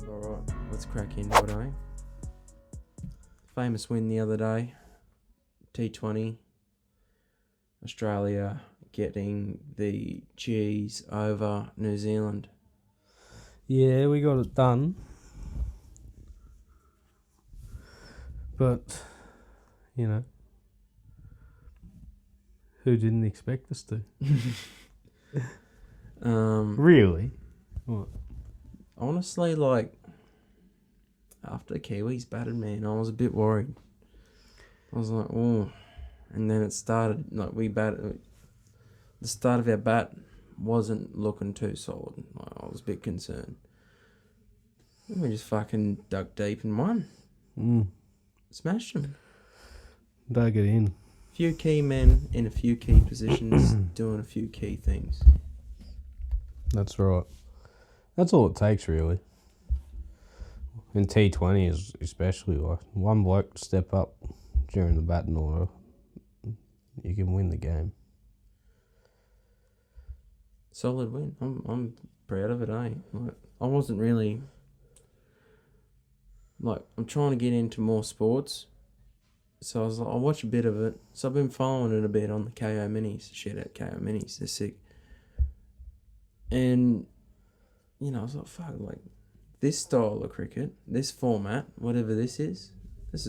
Alright, let's crack into it, eh? Famous win the other day. T20. Australia getting the G's over New Zealand. Yeah, we got it done. But, you know, who didn't expect us to? Really? What? Honestly, like, after the Kiwis batted, man, I was a bit worried. I was like, oh. And then it started, like, the start of our bat wasn't looking too solid. Like, I was a bit concerned. And we just fucking dug deep and won. Smashed them. Dug it in. Few key men in a few key positions doing a few key things. That's right. That's all it takes, really. In T20s especially, like, one bloke to step up during the batting order, you can win the game. Solid win. I'm proud of it, eh? Like, I wasn't really... Like, I'm trying to get into more sports. So I was like, I'll watch a bit of it. So I've been following it a bit on the KO Minis. Shout out KO Minis. They're sick. And, you know, I was like, fuck, like, this style of cricket, this format, whatever this is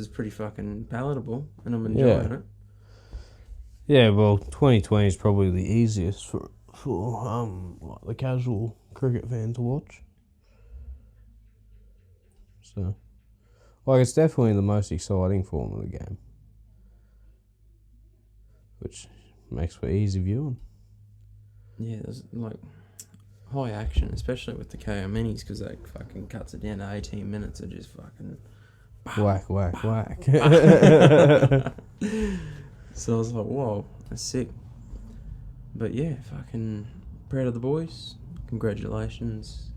pretty fucking palatable, and I'm enjoying it. Yeah, well, 2020 is probably the easiest for like the casual cricket fan to watch. So, like, it's definitely the most exciting form of the game, which makes for easy viewing. Yeah, there's, like, high action, especially with the KO Minis, because that fucking cuts it down to 18 minutes of just fucking... Whack, whack, whack. So I was like, whoa, that's sick. But yeah, fucking proud of the boys. Congratulations.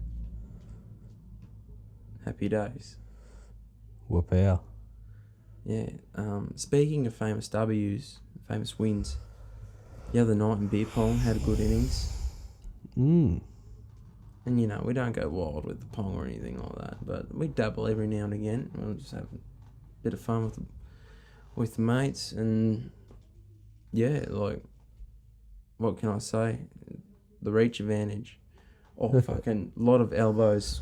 Happy days. Whoop out. Yeah. Speaking of famous W's, famous wins, the other night in beer pong had a good innings. And, you know, we don't go wild with the pong or anything like that, but we dabble every now and again. We'll just have a bit of fun with the mates, and, yeah, like, what can I say? The reach advantage. Oh, fucking lot of elbows.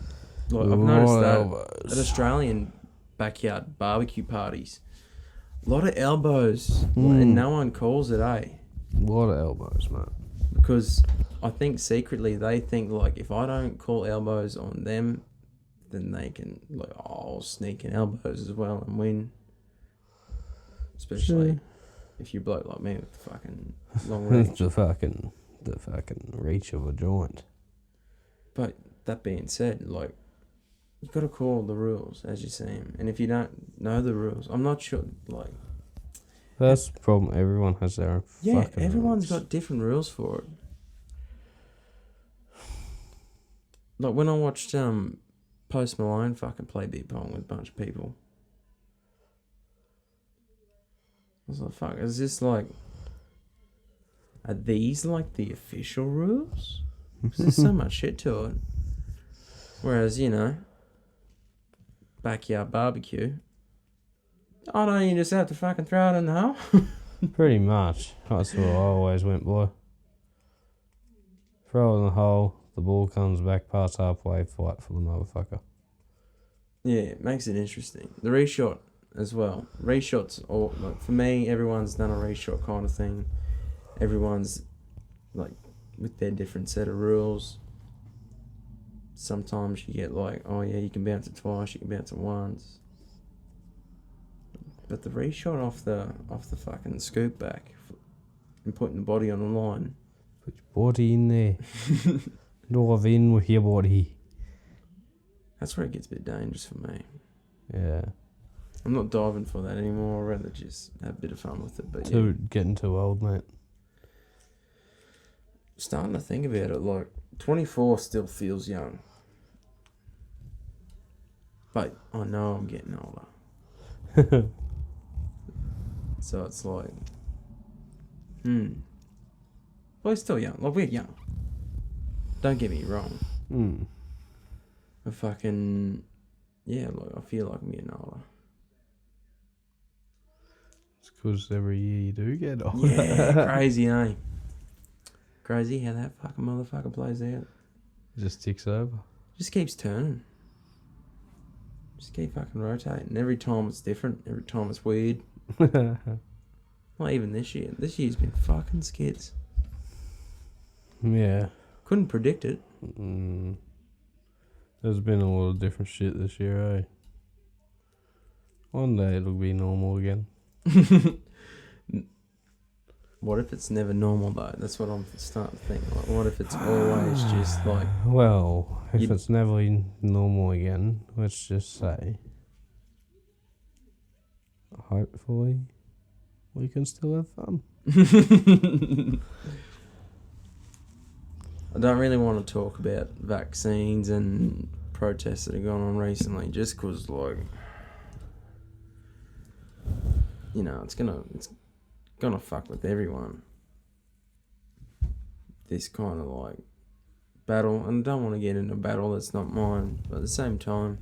Like, I've noticed that at Australian backyard barbecue parties. A lot of elbows, and no one calls it, eh? A lot of elbows, mate. Because I think secretly they think, like, if I don't call elbows on them, then they can, like, I'll sneak in elbows as well and win. Especially if you bloke like me with the fucking long reach. the fucking reach of a joint. But that being said, like, you got to call the rules as you see them. And if you don't know the rules, I'm not sure, like... That's the problem. Everyone has their own fucking everyone's rules. got different rules for it. Like, when I watched Post Malone fucking play beer pong with a bunch of people, I was like, fuck, is this like... Are these like the official rules? Because there's so much shit to it. Whereas, you know, backyard barbecue, oh, don't you just have to fucking throw it in the hole? Pretty much. That's what I always went by. Throw it in the hole, the ball comes back past halfway, fight for the motherfucker. Yeah, it makes it interesting. The reshot as well. Reshots, all, like, for me, everyone's done a reshot kind of thing. Everyone's, like, with their different set of rules. Sometimes you get like, oh yeah, you can bounce it twice, you can bounce it once. But the reshot off the fucking scoop back and putting the body on the line. Put your body in there. Dive in with your body. That's where it gets a bit dangerous for me. Yeah. I'm not diving for that anymore. I'd rather just have a bit of fun with it. But Getting too old, mate. Starting to think about it, like, 24 still feels young. But I know I'm getting older. So it's like, well, we're still young. Like, we're young. Don't get me wrong. We're fucking yeah, like I feel like I'm getting older. It's because every year you do get older. Yeah, crazy, eh? Crazy how that fucking motherfucker plays out. It just ticks over. Just keeps turning. Just keep fucking rotating. Every time it's different. Every time it's weird. Not even this year. This year's been fucking skits. Yeah. Couldn't predict it. There's been a lot of different shit this year, eh? One day it'll be normal again. What if it's never normal though? That's what I'm starting to think. Like, what if it's always just like... Well, if it's never normal again, let's just say, hopefully, we can still have fun. I don't really want to talk about vaccines and protests that have gone on recently, just because, like, you know, it's gonna fuck with everyone. This kind of like battle, and I don't want to get into a battle that's not mine, but at the same time,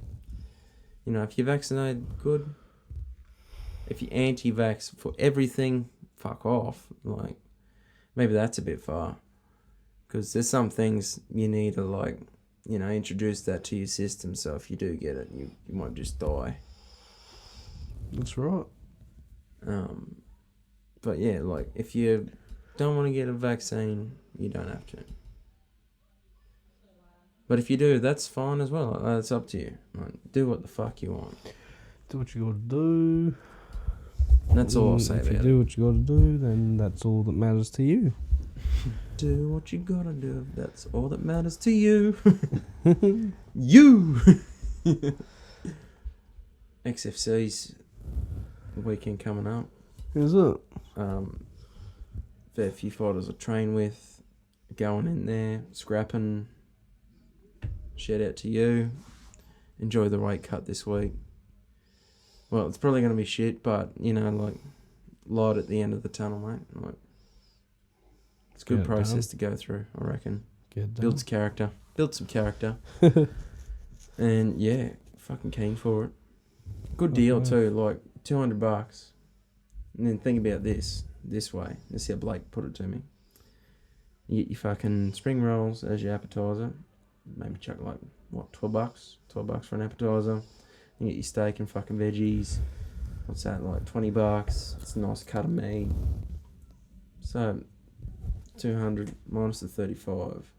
you know, if you're vaccinated, good. If you're anti-vax for everything, fuck off. Like, maybe that's a bit far. Because there's some things you need to, like, you know, introduce that to your system, so if you do get it, you won't just die. That's right. But yeah, like, if you don't want to get a vaccine, you don't have to. But if you do, that's fine as well. That's up to you. Like, do what the fuck you want. Do what you gotta do. And that's all I'll say about it. If you do what you gotta do, then that's all that matters to you. Do what you gotta do. That's all that matters to you. You! XFC's weekend coming up. Is it? Fair few fighters I train with, going in there, scrapping. Shout out to you. Enjoy the weight cut this week. Well, it's probably going to be shit, but, you know, like, light at the end of the tunnel, mate. Like, it's a good process to go through, I reckon. Builds character. Build some character. And, yeah, fucking keen for it. Good deal, too. Like, $200. And then think about this way. This is how Blake put it to me. You get your fucking spring rolls as your appetizer. Maybe chuck like, what, $12? $12 for an appetizer. You get your steak and fucking veggies. What's that, like $20? It's a nice cut of meat. So, 200 minus the 35.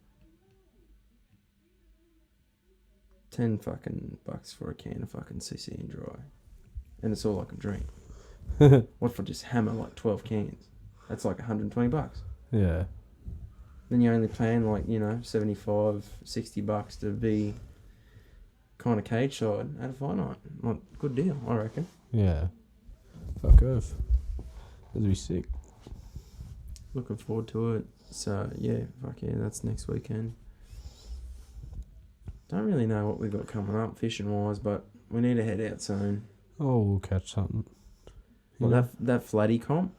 10 fucking bucks for a can of fucking CC and dry. And it's all I can drink. What if I just hammer like 12 cans? That's like $120. Yeah. Then you're only paying like, you know, $75, $60 to be kind of cage side at a fight night. Like, good deal, I reckon. Yeah. Fuck off. That'd be sick. Looking forward to it. So, yeah, fuck yeah, that's next weekend. Don't really know what we got coming up fishing-wise, but we need to head out soon. Oh, we'll catch something. Well, that flatty comp,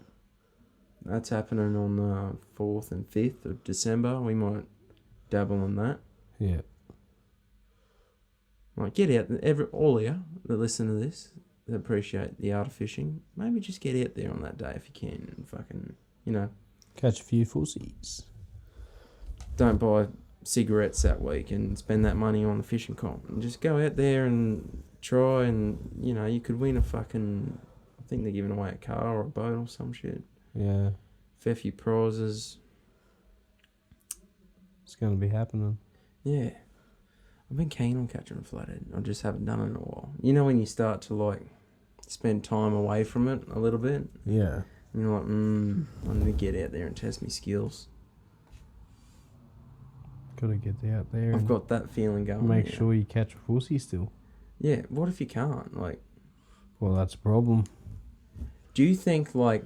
that's happening on the 4th and 5th of December. We might dabble in that. Yeah. Like, get out, all of you that listen to this, that appreciate the art of fishing, maybe just get out there on that day if you can and fucking, you know. Catch a few fussies. Don't buy cigarettes that week and spend that money on the fishing comp. And just go out there and try and, you know, you could win a fucking, I think they're giving away a car or a boat or some shit. Yeah. Fair few prizes. It's going to be happening. Yeah. I've been keen on catching a flathead. I just haven't done it in a while. You know when you start to, like, spend time away from it a little bit? Yeah. And you're like, I need to get out there and test my skills. Gotta get out there. I've got that feeling going. Make sure you catch a pussy still. Yeah, what if you can't? Like, well, that's a problem. do you think, like,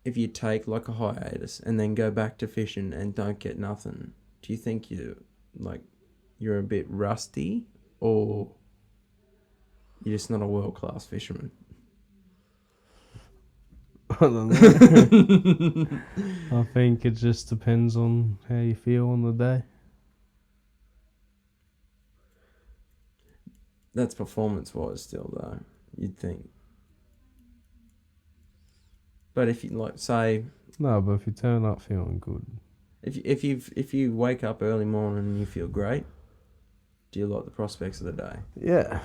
if you take, like, a hiatus and then go back to fishing and don't get nothing, do you think you're a bit rusty, or you're just not a world-class fisherman? I don't know. I think it just depends on how you feel on the day. That's performance-wise still, though, you'd think. But if you, like, say... No, but if you turn up feeling good... If you wake up early morning and you feel great, do you like the prospects of the day? Yeah.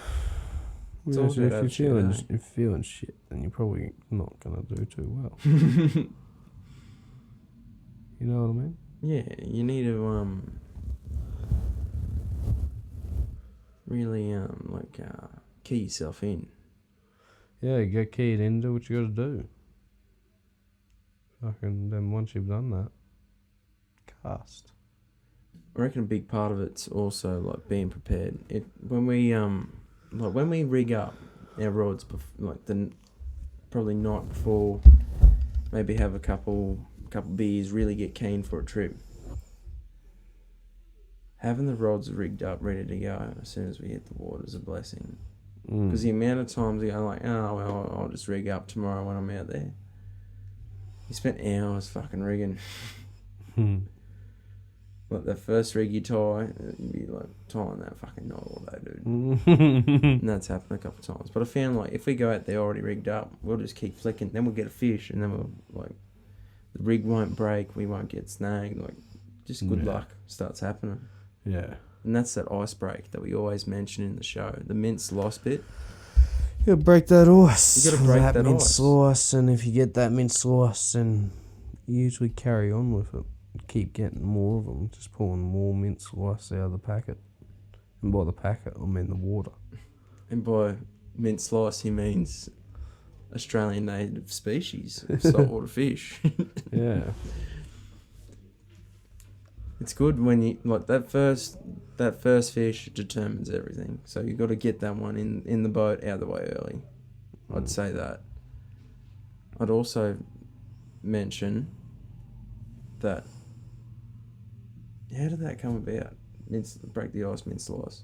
It's Yeah, all so about if you're attitude, feeling, if you're feeling shit, then you're probably not going to do too well. You know what I mean? Yeah, you need to really key yourself in. Yeah, get keyed in, do what you got to do. Fucking, then once you've done that, cast. I reckon a big part of it's also like being prepared. When we rig up our rods, probably not before, maybe have a couple beers, really get keen for a trip. Having the rods rigged up, ready to go as soon as we hit the water is a blessing. Because the amount of times you go like, oh well, I'll just rig up tomorrow when I'm out there. You spent hours fucking rigging. Like the first rig you tie, you'd be like tying that fucking knot all day, dude. And that's happened a couple of times. But I found like if we go out there already rigged up, we'll just keep flicking. Then we'll get a fish, and then we'll like the rig won't break, we won't get snagged. Like just good luck starts happening. Yeah. And that's that ice break that we always mention in the show, the mince loss bit. You gotta break that ice. You gotta break that mince ice. slice, and if you get that mince slice, then you usually carry on with it. Keep getting more of them, just pulling more mint slice out of the packet. And by the packet, I mean the water. And by mint slice, he means Australian native species of saltwater fish. Yeah. It's good when you like that first fish determines everything. So you got to get that one in the boat out of the way early. I'd say that. I'd also mention that. How did that come about? Break the ice, mint slice.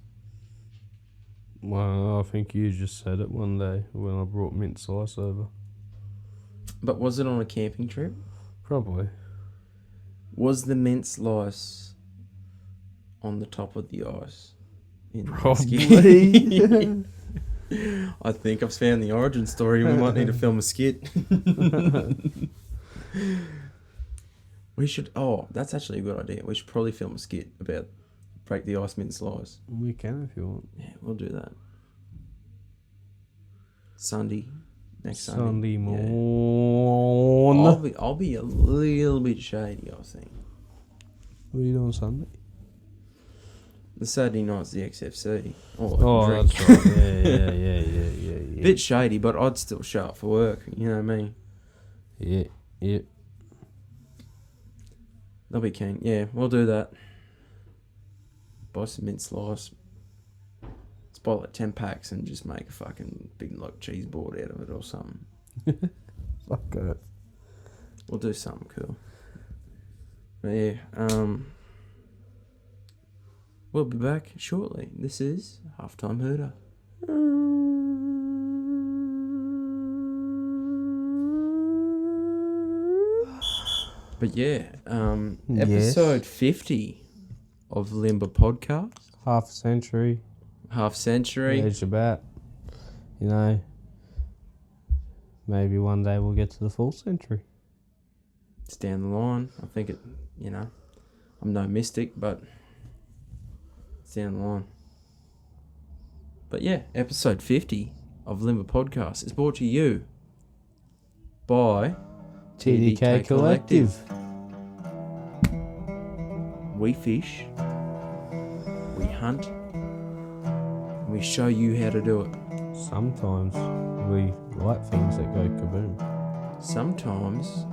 Well, I think you just said it one day when I brought mint slice over. But was it on a camping trip? Probably. Was the mint slice on the top of the ice? Probably. I think I've found the origin story. We might need to film a skit. We should. Oh, that's actually a good idea. We should probably film a skit about break the ice mint slice. We can if you want. Yeah, we'll do that. Next Sunday. Sunday Yeah. morning. I'll be a little bit shady, I think. What are you doing Sunday? The Saturday night's the XFC. Oh, drink. that's right. Yeah. Bit shady, but I'd still show up for work. You know what I mean? Yeah. They'll be keen. Yeah, we'll do that. Buy some mint slice. Let's buy like 10 packs and just make a fucking big like cheese board out of it or something. Fuck it. We'll do something cool. But yeah, we'll be back shortly. This is Halftime Hooter. But yeah, episode 50 of Limbah podcast. Half century. Yeah, It's about, maybe one day we'll get to the full century. It's down the line. I think I'm no mystic, but it's down the line. But yeah, episode 50 of Limbah podcast is brought to you by TDK Collective. We fish, we hunt, and we show you how to do it. Sometimes we like things that go kaboom. Sometimes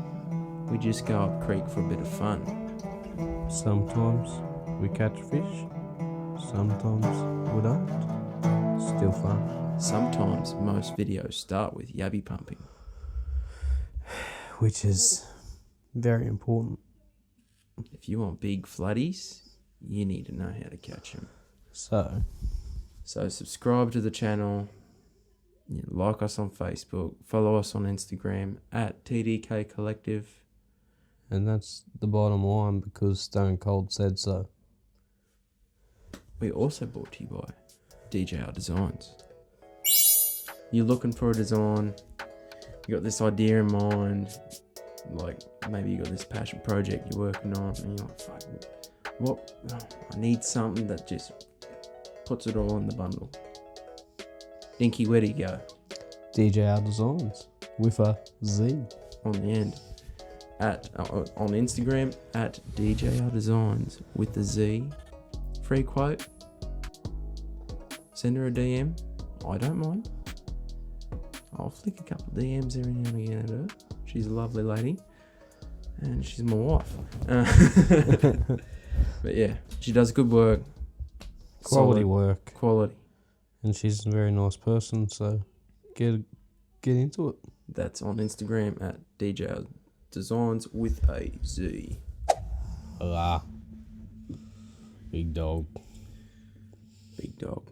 we just go up creek for a bit of fun. Sometimes we catch fish. Sometimes we don't. Still fun. Sometimes most videos start with yabby pumping. Which is very important. If you want big floodies, you need to know how to catch them. So subscribe to the channel, like us on Facebook, follow us on Instagram at TDK Collective. And that's the bottom line because Stone Cold said so. We're also brought to you by DJR Designs. You're looking for a design, you got this idea in mind, like maybe you got this passion project you're working on, and you're like, fuck, what? I need something that just puts it all in the bundle. Dinkey, where do you go? DJR Designs with a Z on the end. On Instagram at DJR Designs with the Z. Free quote. Send her a DM. I don't mind. I'll flick a couple of DMs every now and again at her. She's a lovely lady. And she's my wife. But yeah, she does good work. Quality Solid work. Quality. And she's a very nice person, so get into it. That's on Instagram at DJ Designs with a Z. Hola. Big dog. Big dog.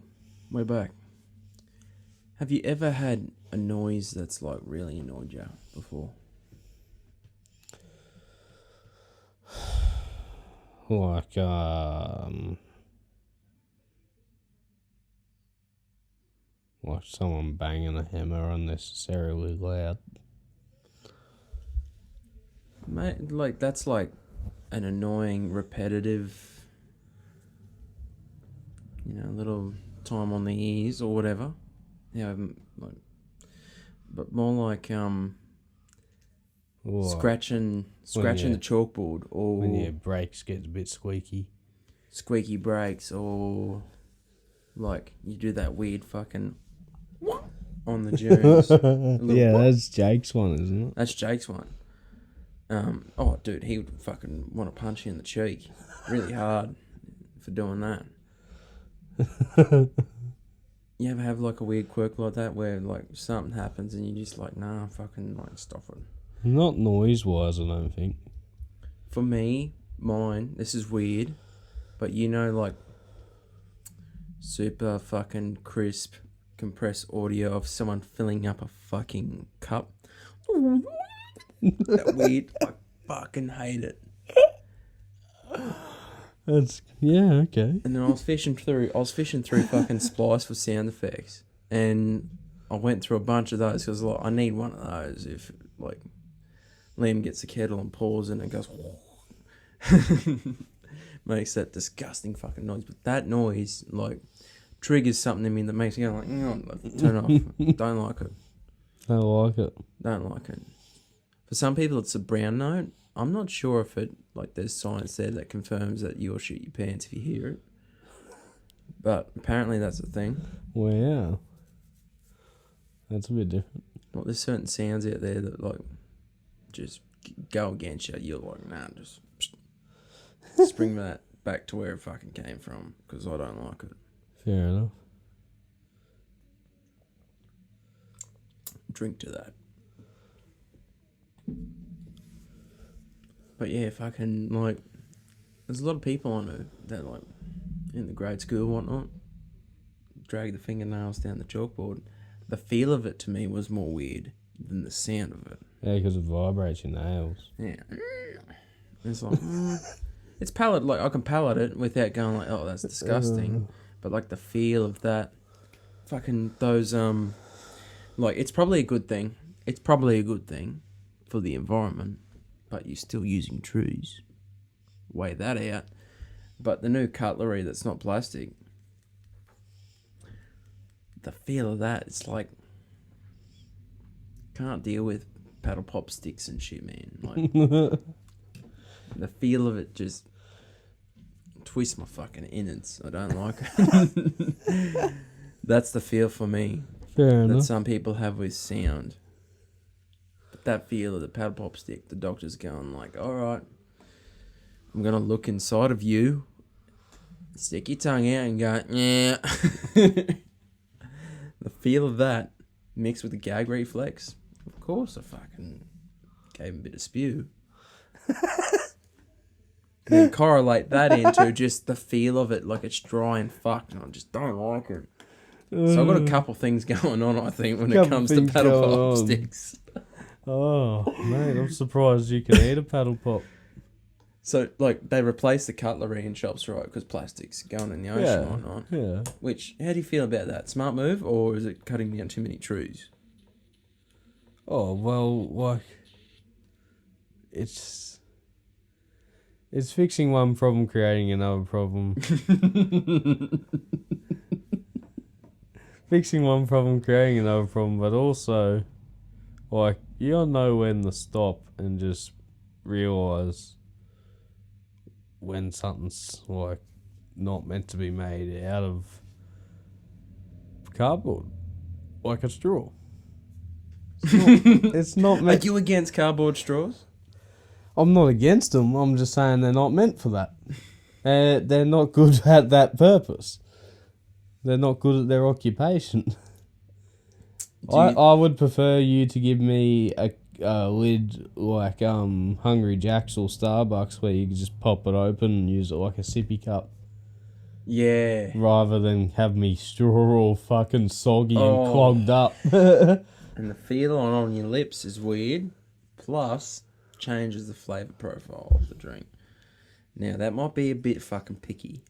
We're back. Have you ever had a noise that's like really annoyed you before? Like, someone banging a hammer unnecessarily loud. Mate, like that's like an annoying, repetitive, little time on the ears or whatever. Yeah, like, but more like scratching the chalkboard, or when your brakes get a bit squeaky brakes, or like you do that weird fucking on the Jones. Yeah, that's Jake's one, isn't it? That's Jake's one. Oh, dude, he would fucking want to punch you in the cheek really hard for doing that. You ever have like a weird quirk like that where like something happens and you're just like, nah, fucking like stop it? Not noise-wise, I don't think. For me, this is weird, but like super fucking crisp compressed audio of someone filling up a fucking cup. That weird, I fucking hate it. Okay. And then I was fishing through fucking Splice for sound effects, and I went through a bunch of those because like I need one of those if like Liam gets the kettle and pours and it goes makes that disgusting fucking noise. But that noise like triggers something in me that makes me go like, turn off. Don't like it. Don't like it. For some people, it's a brown note. I'm not sure if there's science there that confirms that you'll shit your pants if you hear it. But apparently that's a thing. Well, yeah. That's a bit different. Well, there's certain sounds out there that, like, just go against you. You're like, nah, just bring that back to where it fucking came from, because I don't like it. Fair enough. Drink to that. But yeah, fucking, like, there's a lot of people I know that, like, in the grade school and whatnot, drag the fingernails down the chalkboard. The feel of it to me was more weird than the sound of it. Yeah, because it vibrates your nails. Yeah. It's like, it's palate, like, I can palate it without going like, oh, that's disgusting. But, like, the feel of that, fucking, those, like, it's probably a good thing. It's probably a good thing for the environment. But you're still using trees. Weigh that out. But the new cutlery that's not plastic, the feel of that, it's like, can't deal with paddle pop sticks and shit, man. Like, the feel of it just twists my fucking innards. I don't like it. That's the feel for me. Fair enough. That some people have with sound. That feel of the paddle pop stick, the doctor's going like, all right, I'm going to look inside of you, stick your tongue out and go, yeah. The feel of that mixed with the gag reflex, of course I fucking gave him a bit of spew. Then correlate that into just the feel of it, like it's dry and fucked, and I just don't like it. So I've got a couple things going on, I think, when it comes to paddle pop sticks. Oh, mate, I'm surprised you can eat a paddle pop. So, like, they replace the cutlery in shops, right? Because plastic's going in the ocean or not. Yeah. Which, how do you feel about that? Smart move, or is it cutting down too many trees? Oh, well, like, it's fixing one problem, creating another problem. Fixing one problem, creating another problem, but also, like, you gotta know when to stop and just realise when something's, like, not meant to be made out of cardboard. Like a straw. It's not Are meant... you against cardboard straws? I'm not against them, I'm just saying they're not meant for that. They're not good at that purpose. They're not good at their occupation. I would prefer you to give me a lid like Hungry Jack's or Starbucks where you can just pop it open and use it like a sippy cup. Yeah. Rather than have me straw all fucking soggy and Oh. clogged up. And the feel on your lips is weird. Plus, changes the flavour profile of the drink. Now, that might be a bit fucking picky.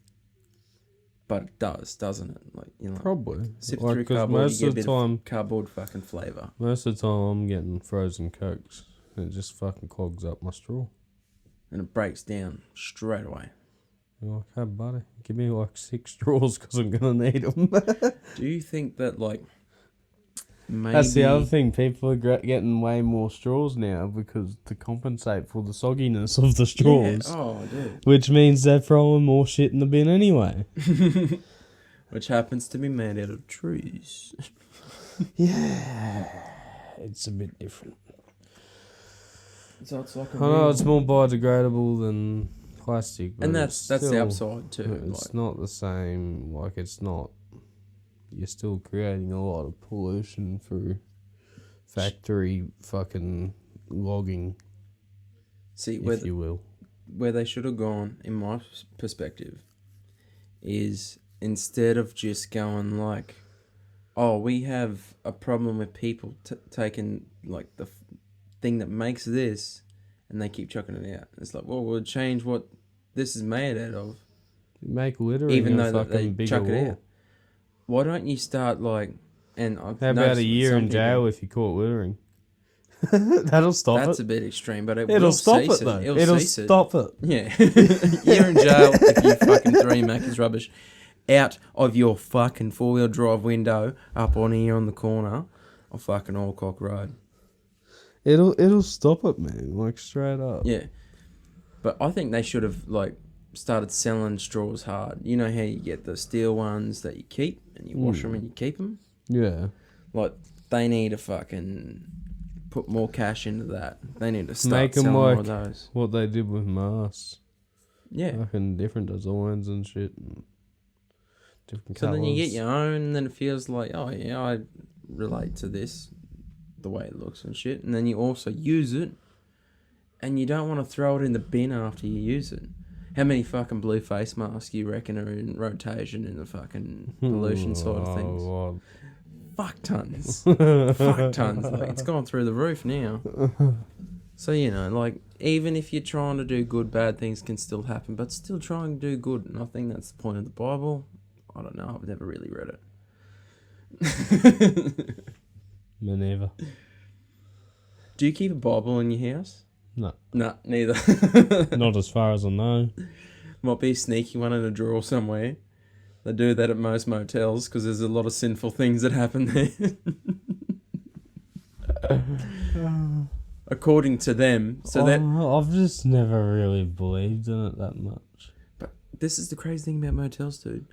But it does, doesn't it? Like, you know, Probably. sip Like, through 'cause cardboard, most you of get a the bit time, of cardboard fucking flavour. most of the time I'm getting frozen Cokes. And it just fucking clogs up my straw. And it breaks down straight away. You're like, hey buddy, give me like 6 straws because I'm going to need them. Do you think that, like, maybe... That's the other thing. People are getting way more straws now because to compensate for the sogginess of the straws. Yeah. Oh, dude. Which means they're throwing more shit in the bin anyway. Which happens to be made out of trees. Yeah. It's a bit different. So it's like a I know it's more biodegradable than plastic. But and that's the still, upside too. It's not the same. Like, it's not... You're still creating a lot of pollution through factory fucking logging, See, if you will. where they should have gone, in my perspective, is instead of just going like, oh, we have a problem with people taking like the thing that makes this, and they keep chucking it out. It's like, well, we'll change what this is made out of, Make littering even a though that they fucking bigger chuck it law. out. Why don't you start like? And I've How about noticed a with year some in jail people- if you caught littering? That'll stop That's it. a bit extreme, but It'll will stop cease it though. It'll It'll cease stop it. Yeah. You're in jail if you fucking throw your Macca's rubbish out of your fucking 4-wheel drive window up on here on the corner of fucking Allcock Road. It'll stop it, man. Like, straight up. Yeah. But I think they should have like started selling straws hard. You know how you get the steel ones that you keep and you wash them and you keep them? Yeah. Like, they need to fucking put more cash into that. They need to start Make 'em selling more like of those. what they did with masks. Yeah. Fucking different designs and shit. And different So colours. then you get your own, and then it feels like, oh yeah, I relate to this, the way it looks and shit. And then you also use it, and you don't want to throw it in the bin after you use it. How many fucking blue face masks you reckon are in rotation in the fucking pollution side of things? Oh, Fuck tons. Fuck tons. Like, it's gone through the roof now. So, you know, like, even if you're trying to do good, bad things can still happen, but still try and do good. And I think that's the point of the Bible. I don't know. I've never really read it. Me neither. Do you keep a Bible in your house? No. No, neither. Not as far as I know. Might be a sneaky one in a drawer somewhere. They do that at most motels because there's a lot of sinful things that happen there. According to them. So that. I've just never really believed in it that much. But this is the crazy thing about motels, dude.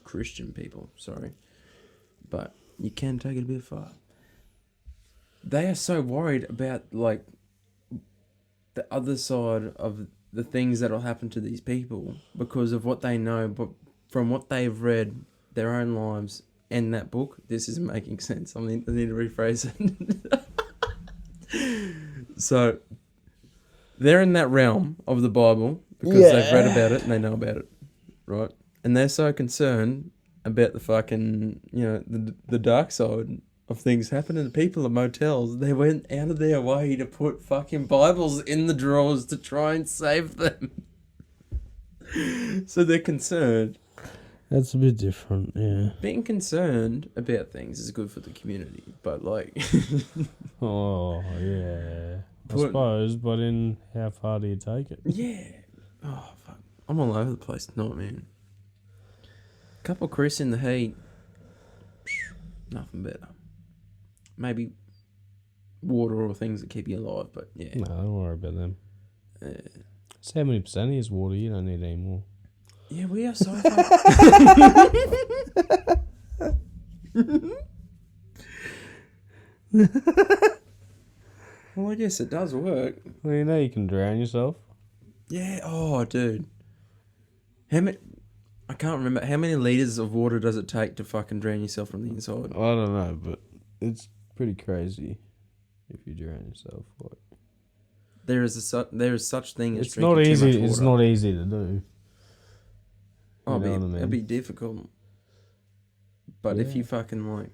Christian people, sorry. But you can take it a bit far. They are so worried about, like, the other side of the things that'll happen to these people because of what they know, but from what they've read, their own lives, and that book, this isn't making sense. I need to rephrase it. So, they're in that realm of the Bible because they've read about it and they know about it, right? And they're so concerned about the fucking, you know, the dark side of things happening to people in motels. They went out of their way to put fucking Bibles in the drawers to try and save them. So they're concerned. That's a bit different, yeah. Being concerned about things is good for the community, but like... Oh, yeah. I suppose, but in how far do you take it? Yeah. Oh, fuck. I'm all over the place tonight, man. Couple of Chris in the heat. Nothing better. Maybe water or things that keep you alive, but yeah. No, don't worry about them. So how many percent is water? You don't need any more. Yeah, we are so Well, I guess it does work. Well, you know you can drown yourself. Yeah, oh, dude. How many... I can't remember. How many litres of water does it take to fucking drown yourself from the inside? I don't know, but it's pretty crazy if you drown yourself. Like, there is such thing as it's drinking not easy. too much water. It's not easy to do. Oh, You know what I mean? it'd be difficult. But if Yeah. you fucking like...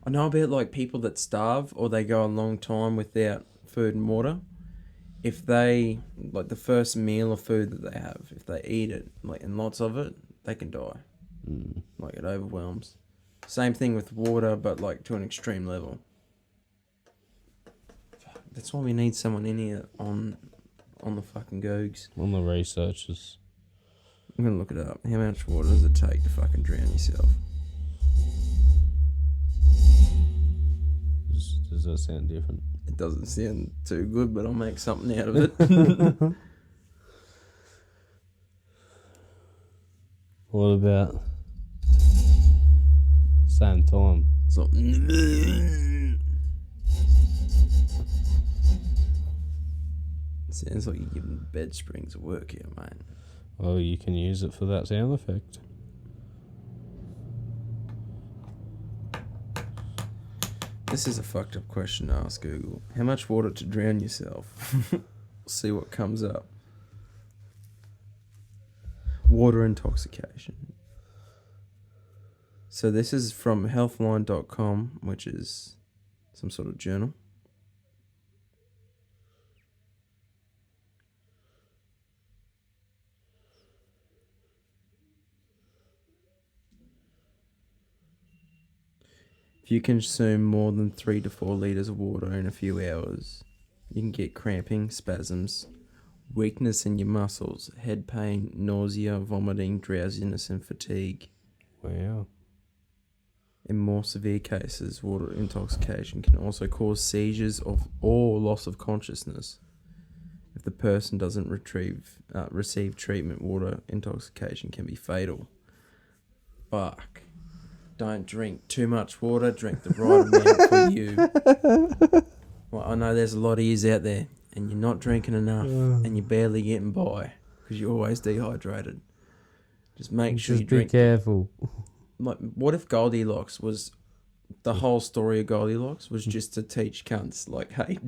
I know about like people that starve or they go a long time without food and water. If they, like the first meal of food that they have, if they eat it, like and lots of it, they can die. Like it overwhelms. Same thing with water, but like to an extreme level. That's why we need someone in here on the fucking Googs. On the researchers. I'm gonna look it up. How much water does it take to fucking drown yourself? Does that sound different? It doesn't sound too good, but I'll make something out of it. What about same time? So, sounds like you're giving bed springs a work here, mate. Well, you can use it for that sound effect. This is a fucked up question to ask Google. How much water to drown yourself? See what comes up. Water intoxication. So this is from healthline.com, which is some sort of journal. If you consume more than 3 to 4 litres of water in a few hours, you can get cramping, spasms, weakness in your muscles, head pain, nausea, vomiting, drowsiness and fatigue. Wow. In more severe cases, water intoxication can also cause seizures or loss of consciousness. If the person doesn't receive treatment, water intoxication can be fatal. Fuck. Don't drink too much water, drink the right amount for you. Well, I know there's a lot of yous out there, and you're not drinking enough, and you're barely getting by, because you're always dehydrated. Just make sure you drink. Be careful. Like, what if Goldilocks was... The whole story of Goldilocks was just to teach cunts, like, hey,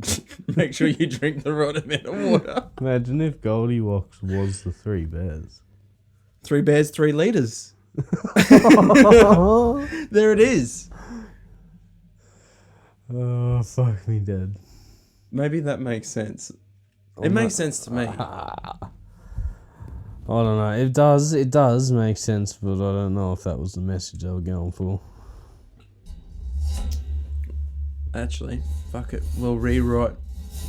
make sure you drink the right amount of water. Imagine if Goldilocks was the 3 bears. 3 bears, 3 litres. There it is. Oh, fuck me dead. Maybe that makes sense. It makes sense to me. I don't know. It does make sense, but I don't know if that was the message they were going for. Actually, fuck it. We'll rewrite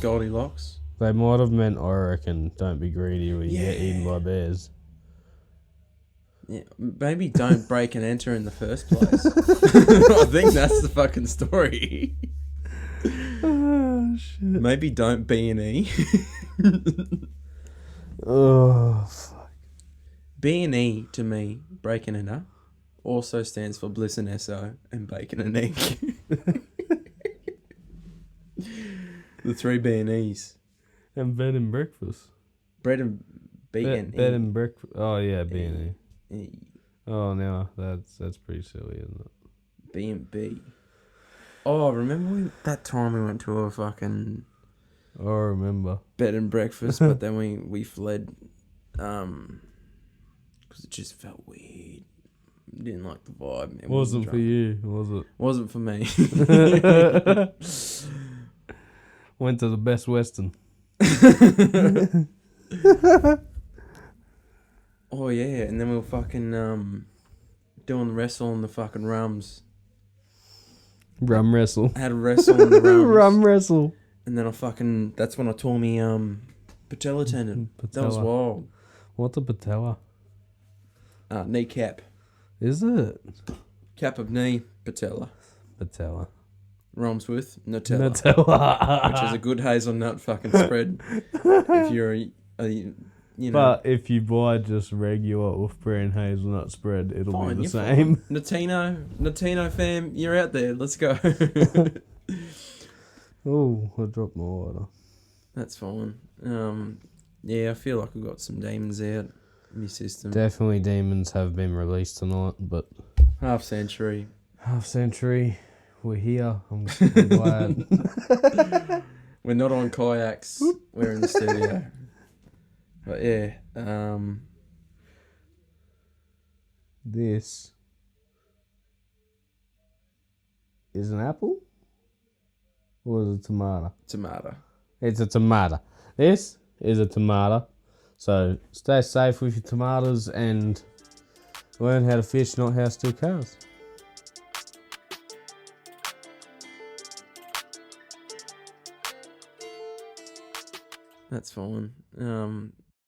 Goldilocks. They might have meant, I reckon, don't be greedy or you get eaten by bears. Yeah, maybe don't break and enter in the first place. I think that's the fucking story. Oh, shit. Maybe don't B&E. Oh, fuck. B&E, to me, break and enter, also stands for Bliss and SO and Bacon and Egg. The 3 B&Es. And bed and breakfast. Bread and B&E. Bed and breakfast. Oh, yeah, B&E. Oh, no, that's pretty silly, isn't it? B&B. Oh, remember that time we went to a fucking... I remember. Bed and breakfast, but then we fled because it just felt weird. Didn't like the vibe. It Wasn't for drunk. you, was it? Wasn't for me. Went to the Best Western. Oh yeah, and then we were fucking doing the wrestle on the fucking rums. Rum wrestle. I had a wrestle on the rums. Rum wrestle. And then that's when I tore me patella tendon. That was Patella. wild. What's a patella? Kneecap. Is it? Cap of knee, patella. Patella. Rhymes with Nutella. Nutella. Which is a good hazelnut fucking spread. If you're But if you buy just regular off-brand hazelnut spread, it'll fine, be the you're same. fine. Notino fam, you're out there. Let's go. Oh, I dropped my water. That's fine. Yeah, I feel like I've got some demons out in my system. Definitely demons have been released tonight, but Half century. We're here. I'm glad. We're not on kayaks. We're in the studio. But yeah, This is an apple? Or is it a tomato? tomato. It's a tomato. This is a tomato. So stay safe with your tomatoes and learn how to fish, not how to steal cars. That's fine.